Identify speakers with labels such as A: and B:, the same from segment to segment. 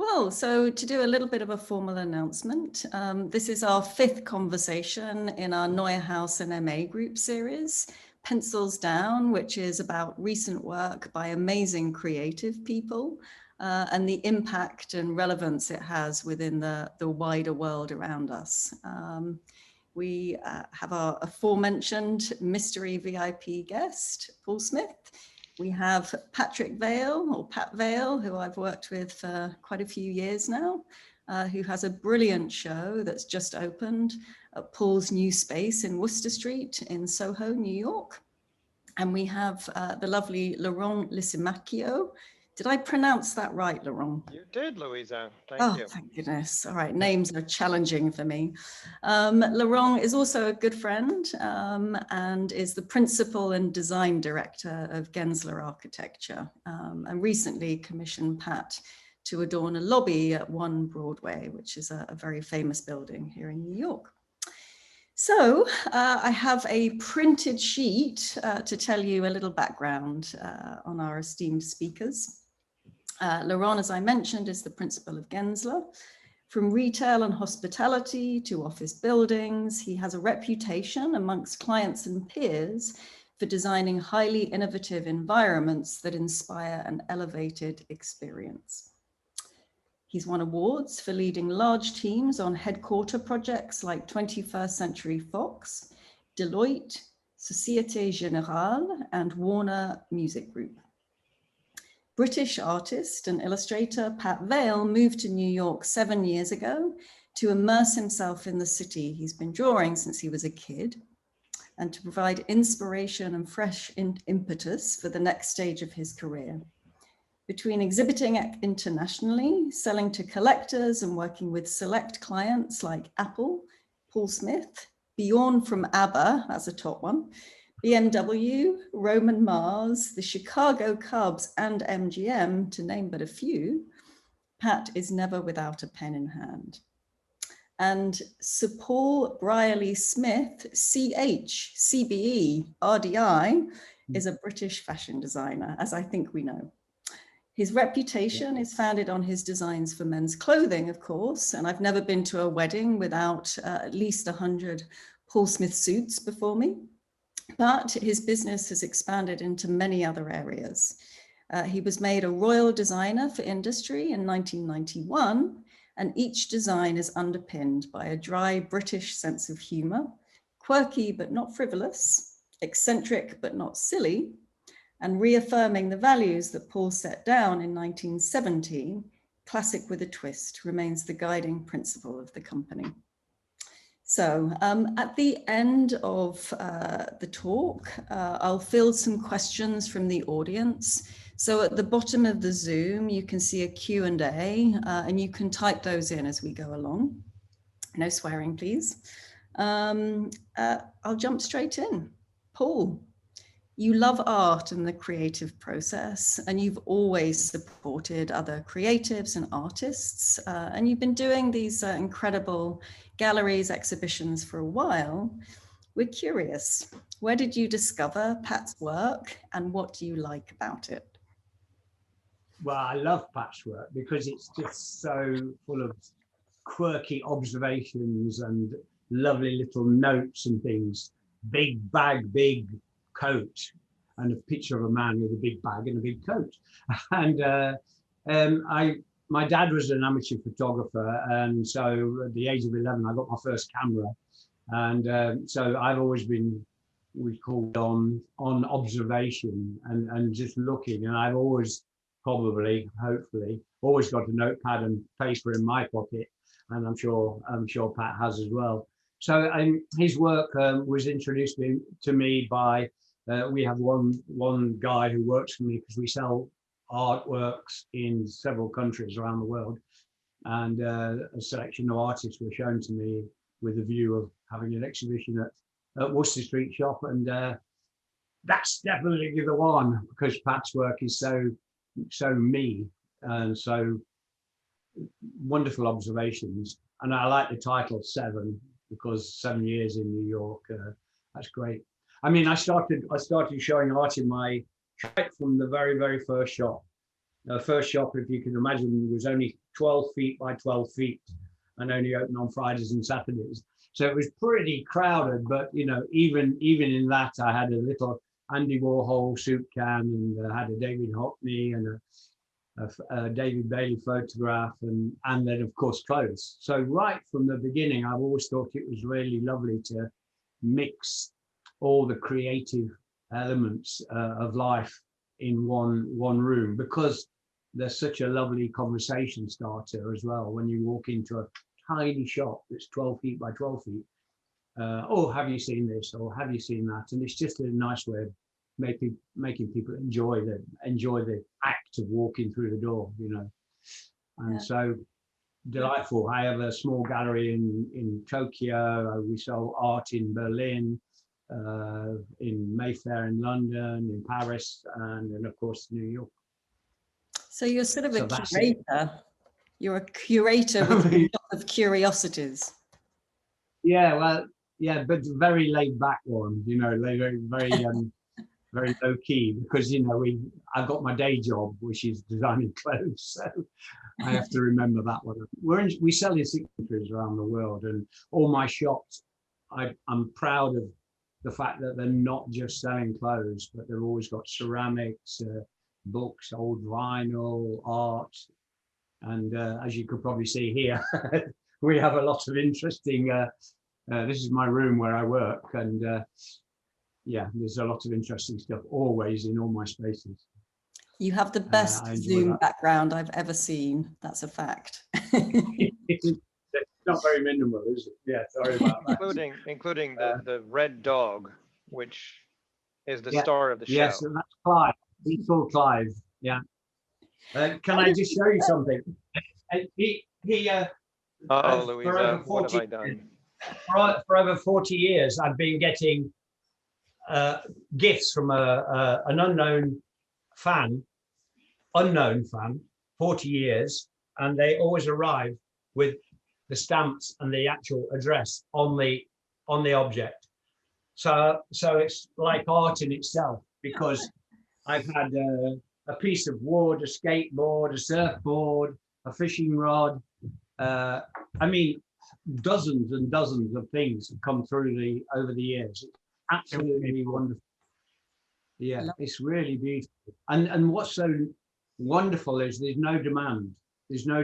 A: Well, so to do a little bit of a formal announcement, this is our 5th conversation in our Neuehouse and MA group series, Pencils Down, which is about recent work by amazing creative people and the impact and relevance it has within the wider world around us. We have our aforementioned mystery VIP guest, Paul Smith. We have Patrick Vale, or Pat Vale, who I've worked with for quite a few years now, who has a brilliant show that's just opened at Paul's new space in Worcester Street in Soho, New York. And we have the lovely Laurent Lisimachio. Did I pronounce that right, Laurent?
B: You did, Louisa. Thank you.
A: Thank goodness. All right, names are challenging for me. Laurent is also a good friend and is the principal and design director of Gensler Architecture, and recently commissioned Pat to adorn a lobby at 1 Broadway, which is a very famous building here in New York. So I have a printed sheet to tell you a little background on our esteemed speakers. Laurent, as I mentioned, is the principal of Gensler. From retail and hospitality to office buildings, he has a reputation amongst clients and peers for designing highly innovative environments that inspire an elevated experience. He's won awards for leading large teams on headquarter projects like 21st Century Fox, Deloitte, Société Générale, and Warner Music Group. British artist and illustrator Pat Vale moved to New York 7 years ago to immerse himself in the city he's been drawing since he was a kid, and to provide inspiration and fresh impetus for the next stage of his career. Between exhibiting internationally, selling to collectors, and working with select clients like Apple, Paul Smith, Bjorn from ABBA, that's a top one, BMW, Roman Mars, the Chicago Cubs, and MGM, to name but a few, Pat is never without a pen in hand. And Sir Paul Brierley Smith, CH, CBE, RDI, is a British fashion designer, as I think we know. His reputation is founded on his designs for men's clothing, of course, and I've never been to a wedding without at least 100 Paul Smith suits before me. But his business has expanded into many other areas. He was made a royal designer for industry in 1991, and each design is underpinned by a dry British sense of humor, quirky but not frivolous, eccentric but not silly, and reaffirming the values that Paul set down in 1917, classic with a twist, remains the guiding principle of the company. So at the end of the talk, I'll field some questions from the audience. So at the bottom of the Zoom, you can see a Q&A, and you can type those in as we go along. No swearing, please. I'll jump straight in. Paul, you love art and the creative process, and you've always supported other creatives and artists, and you've been doing these incredible galleries, exhibitions for a while. We're curious, where did you discover Pat's work, and what do you like about it?
C: Well, I love Pat's work because it's just so full of quirky observations and lovely little notes and things. Big bag, big coat, and a picture of a man with a big bag and a big coat. And my dad was an amateur photographer, and so at the age of 11 I got my first camera, and so I've always been, we called on observation and just looking, and I've always hopefully always got a notepad and paper in my pocket, and I'm sure Pat has as well. So his work was introduced to me by we have one guy who works for me because we sell artworks in several countries around the world, and a selection of artists were shown to me with a view of having an exhibition at Worcester Street shop, and that's definitely the one, because Pat's work is so me, and so wonderful observations. And I like the title 7, because 7 years in New York, that's great. I mean, I started showing art in my right from the very, very first shop. The first shop, if you can imagine, was only 12 feet by 12 feet and only open on Fridays and Saturdays. So it was pretty crowded, but you know, even in that, I had a little Andy Warhol soup can, and had a David Hockney and a David Bailey photograph, and then of course clothes. So right from the beginning, I've always thought it was really lovely to mix all the creative elements of life in one room, because there's such a lovely conversation starter as well when you walk into a tiny shop that's 12 feet by 12 feet. Oh, have you seen this, or have you seen that? And it's just a nice way of making people enjoy the act of walking through the door, you know. And so delightful. I have a small gallery in Tokyo. We sell art in Berlin, in Mayfair in London, in Paris, and then of course New York.
A: So you're sort of a curator. You're a curator with a lot of curiosities.
C: Yeah, well, yeah, but very laid back one, you know, very low key, because you know I've got my day job, which is designing clothes, so I have to remember that one. We sell in 6 countries around the world, and all my shops, I'm proud of the fact that they're not just selling clothes, but they've always got ceramics, books, old vinyl, art, and as you could probably see here, we have a lot of interesting. This is my room where I work, and yeah, there's a lot of interesting stuff always in all my spaces.
A: You have the best Zoom background I've ever seen. That's a fact.
C: It's not very minimal, is it? Yeah, sorry about that.
B: Including the red dog, which is the star of the show.
C: Yes, and that's Clive. He's called Clive. Yeah. Can I just show you something?
B: Louisa, what have I done?
C: For over 40 years, I've been getting gifts from an unknown fan, 40 years, and they always arrive with the stamps and the actual address on the object. So it's like art in itself, because I've had a piece of wood, a skateboard, a surfboard, a fishing rod. I mean, dozens and dozens of things have come through over the years. It's absolutely wonderful. Yeah, it's really beautiful. And what's so wonderful is there's no demand. There's no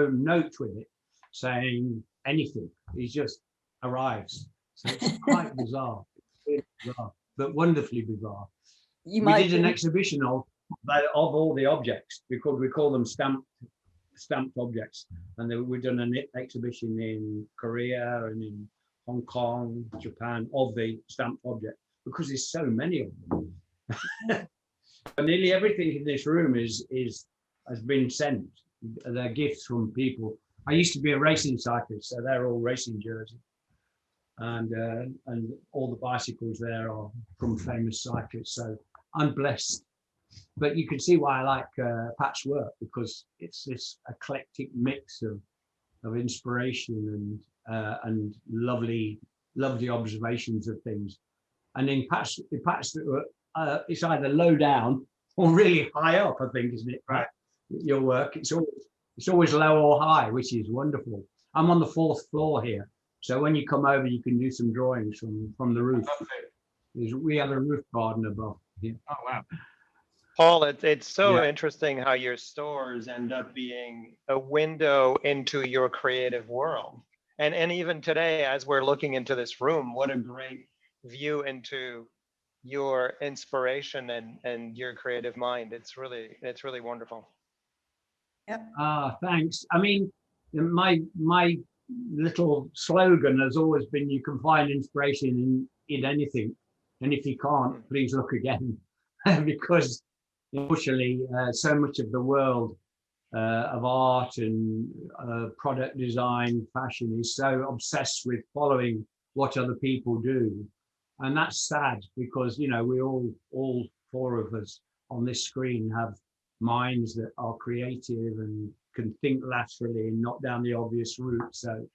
C: note with it saying anything. It just arrives. So it's quite bizarre. It's bizarre, but wonderfully bizarre. We did an exhibition of all the objects, because we call them stamped objects, and we've done an exhibition in Korea and in Hong Kong, Japan, of the stamped object, because there's so many of them. And nearly everything in this room has been sent. They're gifts from people. I used to be a racing cyclist, so they're all racing jerseys, and all the bicycles there are from famous cyclists. So I'm blessed. But you can see why I like Pat's work, because it's this eclectic mix of inspiration and lovely observations of things. And in Pat's it's either low down or really high up, I think, isn't it? Right. Your work, it's always low or high, which is wonderful. I'm on the 4th floor here, so when you come over, you can do some drawings from the roof. We have a roof garden above here.
B: Oh wow. Paul, it's so interesting how your stores end up being a window into your creative world. And even today, as we're looking into this room, what a great view into your inspiration and your creative mind. It's really wonderful.
A: Yep.
C: Thanks. I mean, my little slogan has always been, you can find inspiration in anything. And if you can't, please look again. Because unfortunately, so much of the world of art and product design, fashion is so obsessed with following what other people do. And that's sad, because, you know, we all 4 of us on this screen have minds that are creative and can think laterally and not down the obvious route. So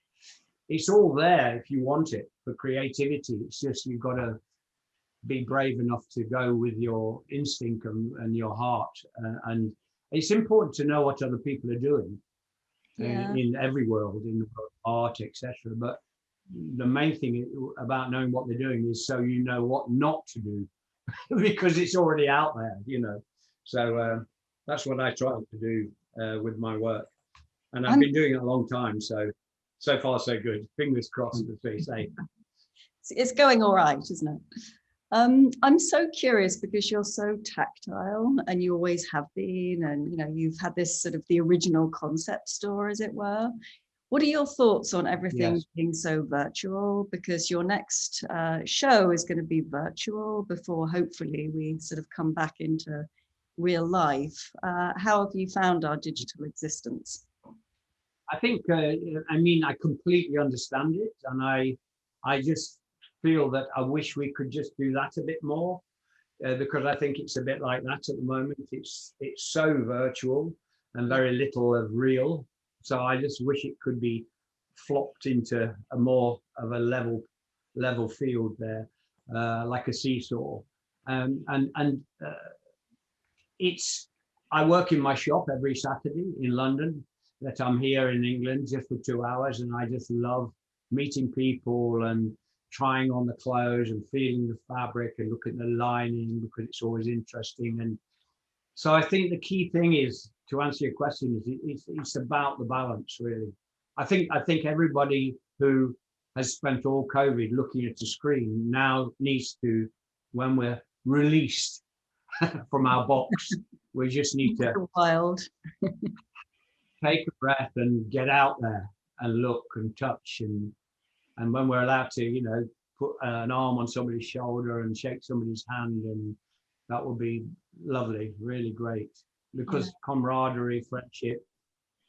C: it's all there if you want it for creativity. It's just you've got to be brave enough to go with your instinct and your heart, and it's important to know what other people are doing
A: Yeah.
C: in every world, in the world of art, etc. But the main thing about knowing what they're doing is so you know what not to do, because it's already out there, you know. So that's what I try to do with my work, and I've been doing it a long time. So far so good. Fingers crossed, as they say.
A: It's going all right, isn't it? I'm so curious because you're so tactile and you always have been, and you know, you've had this sort of the original concept store, as it were. What are your thoughts on everything being so virtual? Because your next show is going to be virtual before hopefully we sort of come back into real life. How have you found our digital existence?
C: I think, I mean, I completely understand it, and I just feel that I wish we could just do that a bit more, because I think it's a bit like that at the moment. It's so virtual and very little of real. So I just wish it could be flopped into a more of a level field there, like a seesaw. And it's, I work in my shop every Saturday in London, that I'm here in England just for 2 hours, and I just love meeting people and trying on the clothes and feeling the fabric and looking at the lining, because it's always interesting. And so I think the key thing is, to answer your question, is it's about the balance, really. I think everybody who has spent all COVID looking at the screen now needs to, when we're released from our box, we just need to
A: wild.
C: take a breath and get out there and look and touch, and when we're allowed to, you know, put an arm on somebody's shoulder and shake somebody's hand, and that would be lovely, really great, because camaraderie, friendship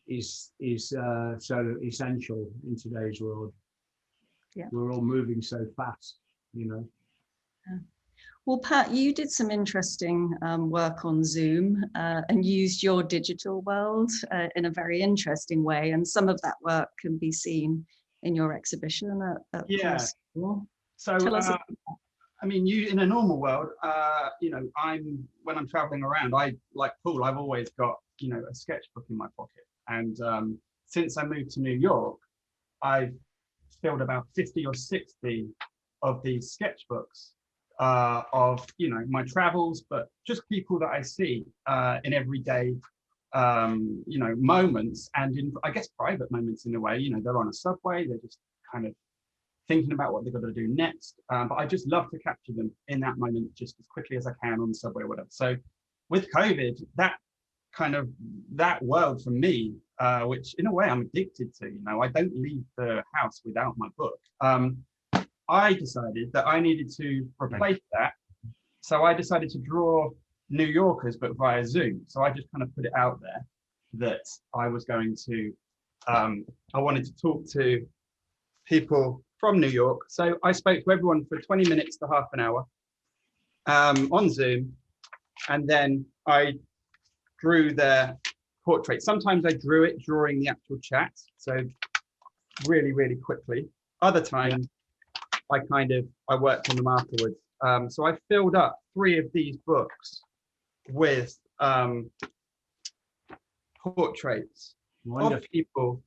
C: is so essential in today's world.
A: Yeah,
C: we're all moving so fast, you know.
A: Well, Pat, you did some interesting work on Zoom and used your digital world in a very interesting way. And some of that work can be seen in your exhibition at Paul.
D: So,
A: tell us
D: I mean, you in a normal world, you know, when I'm traveling around, like Paul, I've always got, you know, a sketchbook in my pocket. And since I moved to New York, I've filled about 50 or 60 of these sketchbooks of, you know, my travels, but just people that I see in everyday, you know, moments, and in, I guess, private moments in a way. You know, they're on a subway, they're just kind of thinking about what they've got to do next. But I just love to capture them in that moment just as quickly as I can on the subway or whatever. So with COVID, that world for me, which in a way I'm addicted to, you know, I don't leave the house without my book. I decided that I needed to replace that. So I decided to draw New Yorkers, but via Zoom. So I just kind of put it out there that I was going to, I wanted to talk to people from New York. So I spoke to everyone for 20 minutes to half an hour on Zoom. And then I drew their portrait. Sometimes I drew it during the actual chat. So really, really quickly. Other times, I worked on them afterwards. So I filled up 3 of these books with portraits of people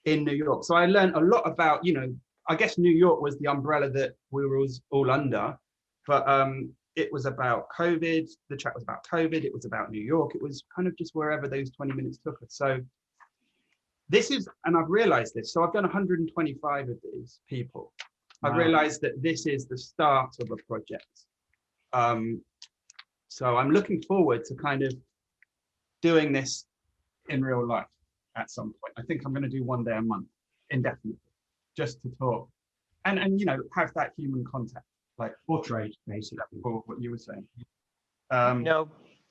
D: in New York. So I learned a lot about, you know, I guess New York was the umbrella that we were all under, but it was about COVID. The chat was about COVID. It was about New York. It was kind of just wherever those 20 minutes took us. So this is, and I've realized this, so I've done 125 of these people. I've realized that this is the start of a project. So I'm looking forward to kind of doing this in real life at some point. I think I'm going to do 1 day a month, indefinitely, just to talk and you know, have that human contact, like portrait, basically, for what you were saying.
B: You know,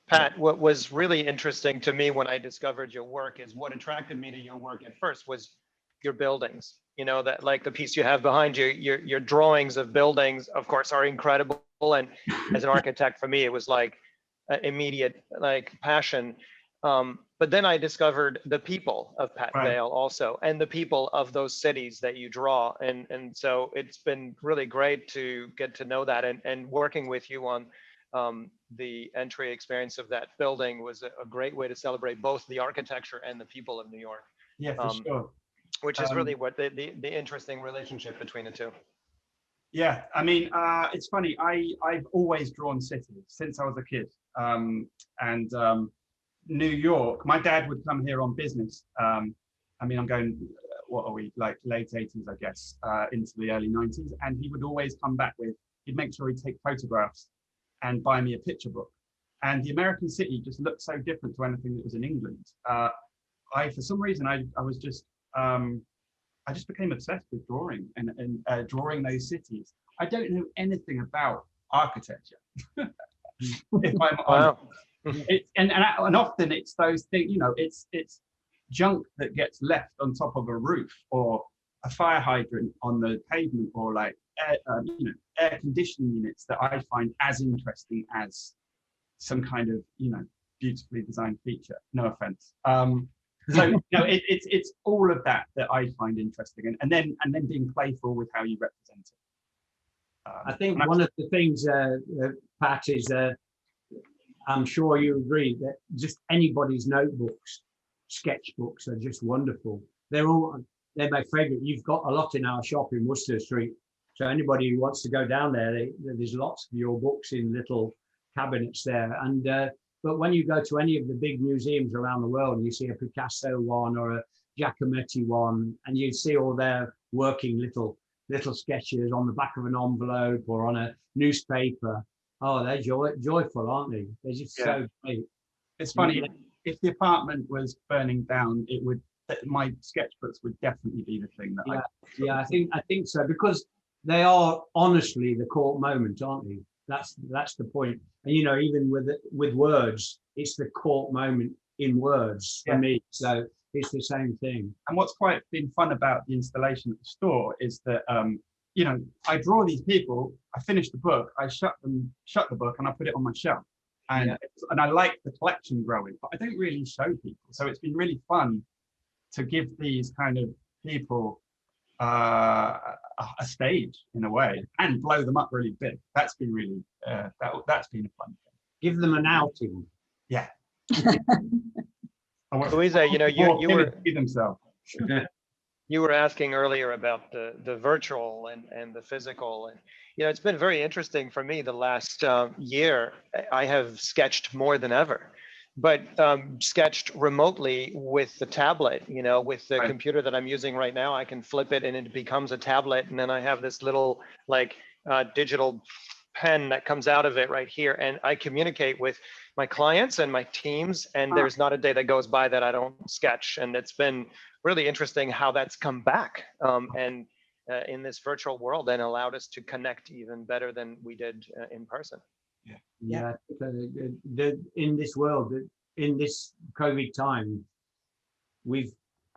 B: Pat, what was really interesting to me when I discovered your work is what attracted me to your work at first was your buildings. You know, that like the piece you have behind you, your drawings of buildings, of course, are incredible. And as an architect, for me, it was like immediate like passion. But then I discovered the people of Pat Vale also, and the people of those cities that you draw. And so it's been really great to get to know that, and working with you on the entry experience of that building was a great way to celebrate both the architecture and the people of New York.
D: Yeah, for sure.
B: Which is really what the interesting relationship between the two.
D: Yeah, I mean, it's funny. I've always drawn cities since I was a kid, and New York. My dad would come here on business. I mean, I'm going. What are we, like late 80s, I guess, into the early 90s, and he would always come back with. He'd make sure he'd take photographs and buy me a picture book. And the American city just looked so different to anything that was in England. For some reason, I was just. I just became obsessed with drawing and drawing those cities. I don't know anything about architecture. If I'm honest. And often it's those things, it's junk that gets left on top of a roof or a fire hydrant on the pavement or like air conditioning units that I find as interesting as some kind of beautifully designed feature. No offense. So it's all of that I find interesting, and then being playful with how you represent it.
C: I think one of the things, Pat, is I'm sure you agree that just anybody's notebooks, sketchbooks are just wonderful. They're my favourite. You've got a lot in our shop in Worcester Street, so anybody who wants to go down there, there's lots of your books in little cabinets there, and. But when you go to any of the big museums around the world and you see a Picasso one or a Giacometti one, and you see all their working little sketches on the back of an envelope or on a newspaper, oh, they're joyful, aren't they? They're just so great.
D: It's funny, if the apartment was burning down, my sketchbooks would definitely be the thing that
C: I think so, because they are honestly the court moment, aren't they? That's the point. And even with words, it's the court moment in words for me. So it's the same thing.
D: And what's quite been fun about the installation at the store is that I draw these people, I finish the book, I shut the book, and I put it on my shelf. And I like the collection growing, but I don't really show people. So it's been really fun to give these kind of people a stage in a way and blow them up really big. That's been really that's been a fun thing.
C: Give them an outing.
D: Yeah.
B: Louisa, you were
D: themselves.
B: You were asking earlier about the virtual and the physical, and it's been very interesting for me the last year. I have sketched more than ever, but sketched remotely with the tablet, with the computer that I'm using right now. I can flip it and it becomes a tablet. And then I have this little digital pen that comes out of it right here. And I communicate with my clients and my teams. And there's not a day that goes by that I don't sketch. And it's been really interesting how that's come back in this virtual world and allowed us to connect even better than we did in person.
C: Yeah. In this world, in this COVID time, we've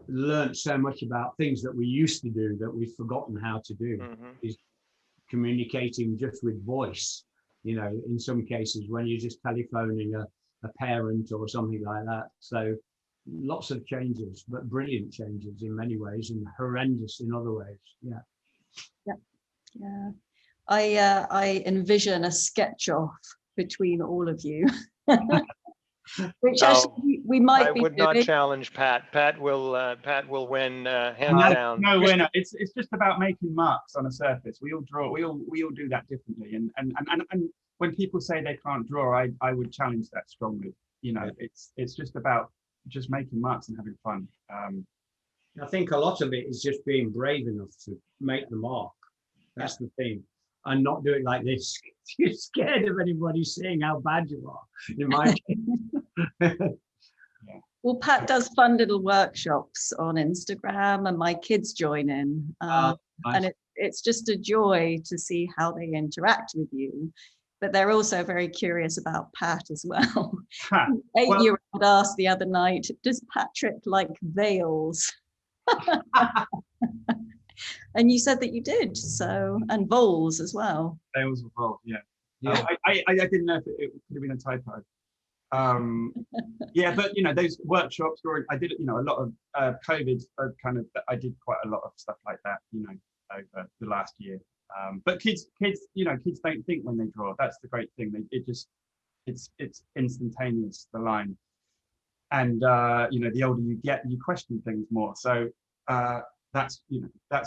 C: learned so much about things that we used to do that we've forgotten how to do. Is communicating just with voice, in some cases when you're just telephoning a parent or something like that. So lots of changes, but brilliant changes in many ways and horrendous in other ways.
A: I envision a sketch off between all of you. Which actually we might
B: I
A: be
B: would
A: doing.
B: not challenge Pat. Pat will win hands down.
D: No winner. It's just about making marks on a surface. We all draw. We all do that differently. And when people say they can't draw, I would challenge that strongly. It's just about just making marks and having fun.
C: I think a lot of it is just being brave enough to make the mark. That's the thing. And not do it like this. You're scared of anybody seeing how bad you are, in my case.
A: Well, Pat does fun little workshops on Instagram and my kids join in.
C: Nice.
A: And it's just a joy to see how they interact with you. But they're also very curious about Pat as well. 8-year-old asked the other night, does Patrick like veils? And you said that you did, and voles as well.
D: Veils with voles, yeah. I didn't know if it could have been a typo. But those workshops, I did a lot of COVID kind of. I did quite a lot of stuff like that. over the last year. But kids, kids don't think when they draw. That's the great thing. It's instantaneous, the line. And the older you get, you question things more. So that's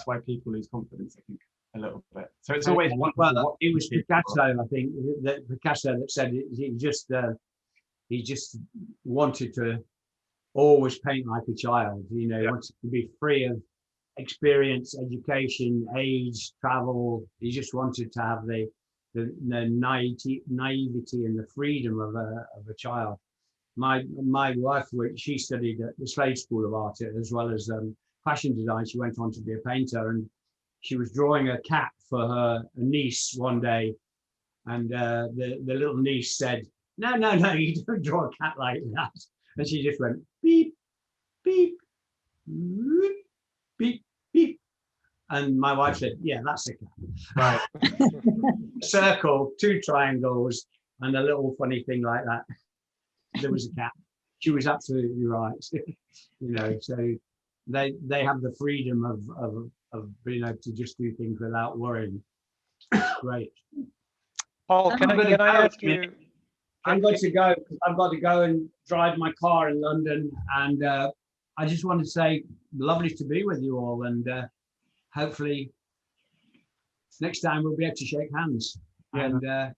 D: why people lose confidence, I think, a little bit. So it's always wonderful.
C: Well, it was Picasso, I think, that Picasso that said he just wanted to always paint like a child. He wanted to be free of experience, education, age, travel. He just wanted to have the naivety and the freedom of a child. My wife, she studied at the Slade School of Art as well as fashion design. She went on to be a painter, and she was drawing a cat for her niece one day, and the little niece said, no, you don't draw a cat like that. And she just went beep, beep, beep, beep, beep. And my wife said, yeah, that's a cat. Right. Circle, 2 triangles, and a little funny thing like that. There was a cat. She was absolutely right. So they have the freedom of being able to just do things without worrying. Great.
B: Paul, can I ask you?
C: I'm going to go because I've got to go and drive my car in London, and I just want to say, lovely to be with you all, and hopefully next time we'll be able to shake hands. Yeah. And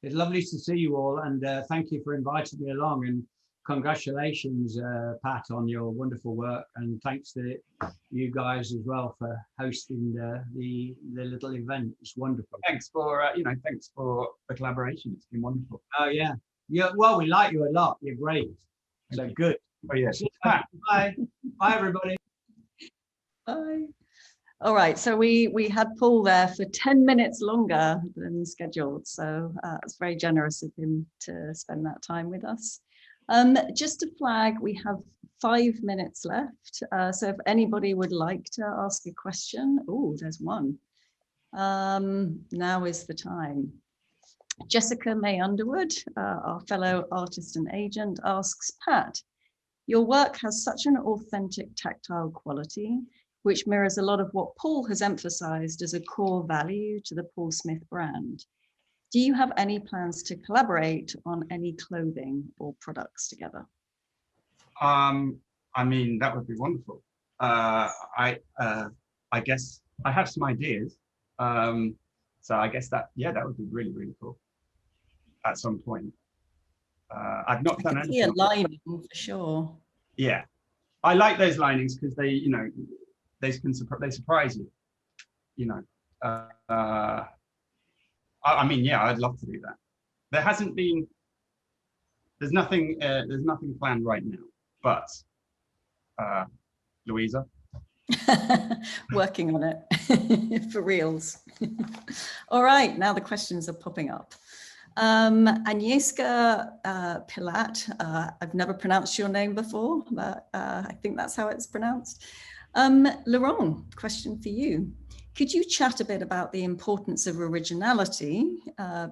C: it's lovely to see you all, and thank you for inviting me along, and congratulations, Pat, on your wonderful work, and thanks to you guys as well for hosting the little event. It's wonderful.
D: Thanks for the collaboration. It's been wonderful.
C: Oh yeah. Well, we like you a lot. You're great. So good.
D: Oh yeah.
C: Bye. Bye everybody.
A: Bye. All right, so we had Paul there for 10 minutes longer than scheduled, so it's very generous of him to spend that time with us. Just to flag, we have 5 minutes left, so if anybody would like to ask a question, there's one. Now is the time. Jessica May Underwood, our fellow artist and agent, asks, Pat, your work has such an authentic tactile quality, which mirrors a lot of what Paul has emphasized as a core value to the Paul Smith brand. Do you have any plans to collaborate on any clothing or products together?
D: I mean, that would be wonderful. I guess I have some ideas. So I guess that would be really, really cool at some point. I've not done anything.
A: A lining for sure.
D: Yeah, I like those linings because they, they surprise you. I mean, yeah, I'd love to do that. There's nothing planned right now, but Louisa.
A: Working on it for reals. All right, now the questions are popping up. Agnieszka Pilat, I've never pronounced your name before, but I think that's how it's pronounced. Laurent, question for you. Could you chat a bit about the importance of originality,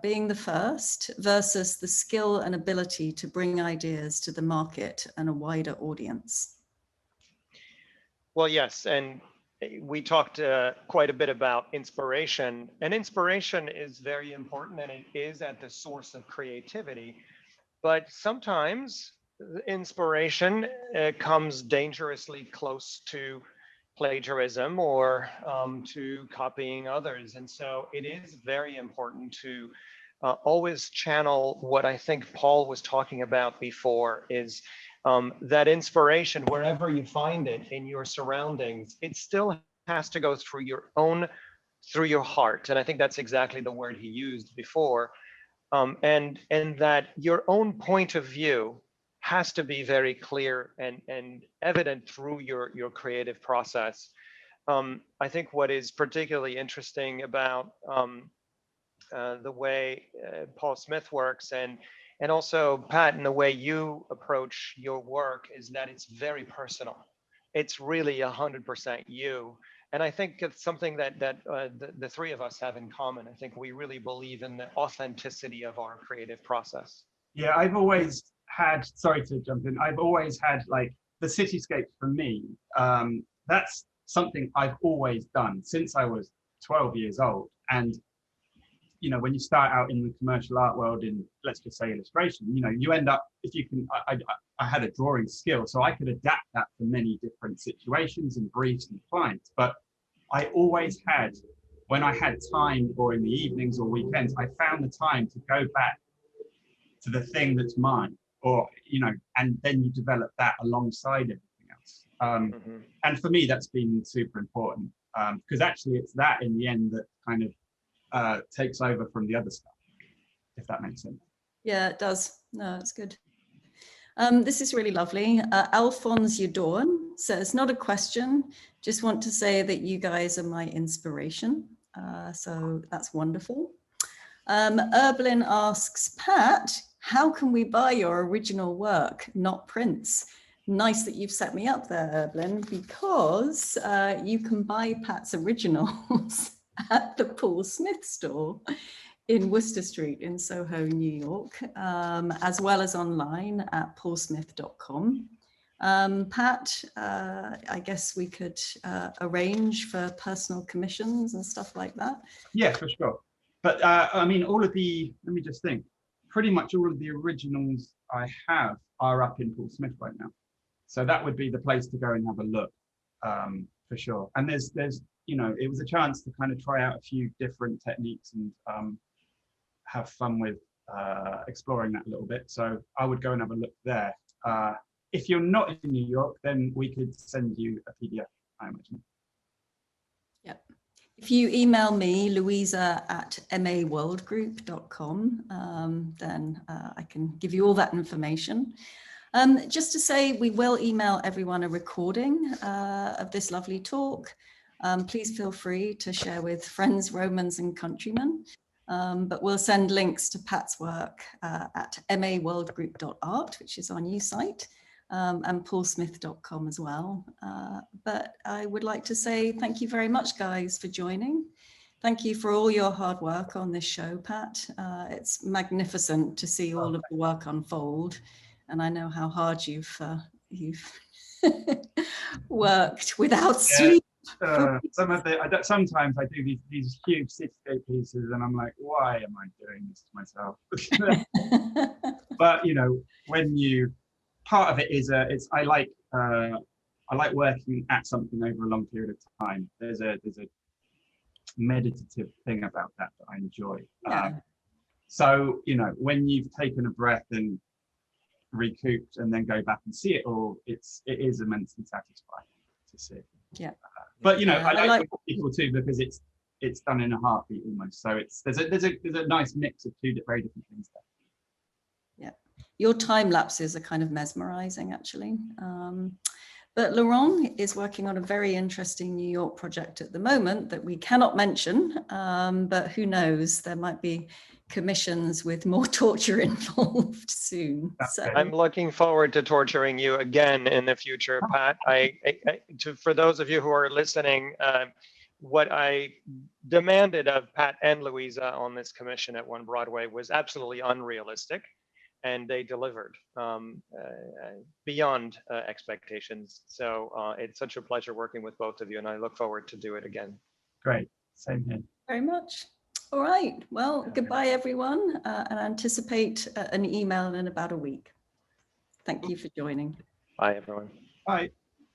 A: being the first, versus the skill and ability to bring ideas to the market and a wider audience?
B: Well, yes, and we talked quite a bit about inspiration, and inspiration is very important, and it is at the source of creativity. But sometimes inspiration comes dangerously close to plagiarism or to copying others. And so it is very important to always channel what I think Paul was talking about before, is that inspiration, wherever you find it in your surroundings, it still has to go through your heart. And I think that's exactly the word he used before. And that your own point of view has to be very clear and evident through your creative process. I think what is particularly interesting about the way Paul Smith works, and also Pat, and the way you approach your work, is that it's very personal. It's really 100% you. And I think it's something that the three of us have in common. I think we really believe in the authenticity of our creative process.
D: Yeah, I've always sorry to jump in, I've always had, like, the cityscape for me, that's something I've always done since I was 12 years old. And you know, when you start out in the commercial art world in, let's just say, illustration, you know, you end up, if you can, I had a drawing skill, so I could adapt that for many different situations and briefs and clients. But I always had, when I had time, or in the evenings or weekends, I found the time to go back to the thing that's mine, or, you know, and then you develop that alongside everything else. And for me, that's been super important, because actually it's that in the end that kind of takes over from the other stuff, if that makes sense.
A: Yeah, it does. No, it's good. This is really lovely. Alphonse Yadorn says, not a question, just want to say that you guys are my inspiration. So that's wonderful. Erblin asks, Pat, how can we buy your original work, not prints? Nice that you've set me up there, Erblin, because you can buy Pat's originals at the Paul Smith store in Worcester Street in Soho, New York, as well as online at paulsmith.com. Pat, I guess we could arrange for personal commissions and stuff like that.
D: Yeah, for sure. But I mean, all of the, let me just think, pretty much all of the originals I have are up in Paul Smith right now. So that would be the place to go and have a look, for sure. And there's, you know, it was a chance to kind of try out a few different techniques and have fun with exploring that a little bit. So I would go and have a look there. If you're not in New York, then we could send you a PDF, I imagine.
A: Yep. If you email me, louisa@maworldgroup.com, then I can give you all that information. Just to say, we will email everyone a recording of this lovely talk. Please feel free to share with friends, Romans and countrymen. But we'll send links to Pat's work at maworldgroup.art, which is our new site, and paulsmith.com as well. But I would like to say thank you very much, guys, for joining. Thank you for all your hard work on this show, Pat. It's magnificent to see all of the work unfold. And I know how hard you've worked without sleep.
D: Sometimes I do these huge cityscape pieces and I'm like, why am I doing this to myself? But you know, when you, part of it is I like working at something over a long period of time. There's a meditative thing about that I enjoy.
A: Yeah.
D: So you know, when you've taken a breath and recouped and then go back and see it all, it is immensely satisfying to see.
A: Yeah.
D: But you know,
A: Yeah,
D: I like people too, because it's done in a heartbeat almost. So there's a nice mix of two very different things there.
A: Yeah, your time lapses are kind of mesmerizing, actually. But Laurent is working on a very interesting New York project at the moment that we cannot mention, but who knows, there might be commissions with more torture involved soon. So.
B: I'm looking forward to torturing you again in the future, Pat. For those of you who are listening, what I demanded of Pat and Louisa on this commission at One Broadway was absolutely unrealistic, and they delivered beyond expectations. So it's such a pleasure working with both of you, and I look forward to do it again.
D: Great, same here.
A: Very much. All right, well, goodbye everyone, and anticipate an email in about a week. Thank you for joining.
B: Bye everyone.
D: Bye.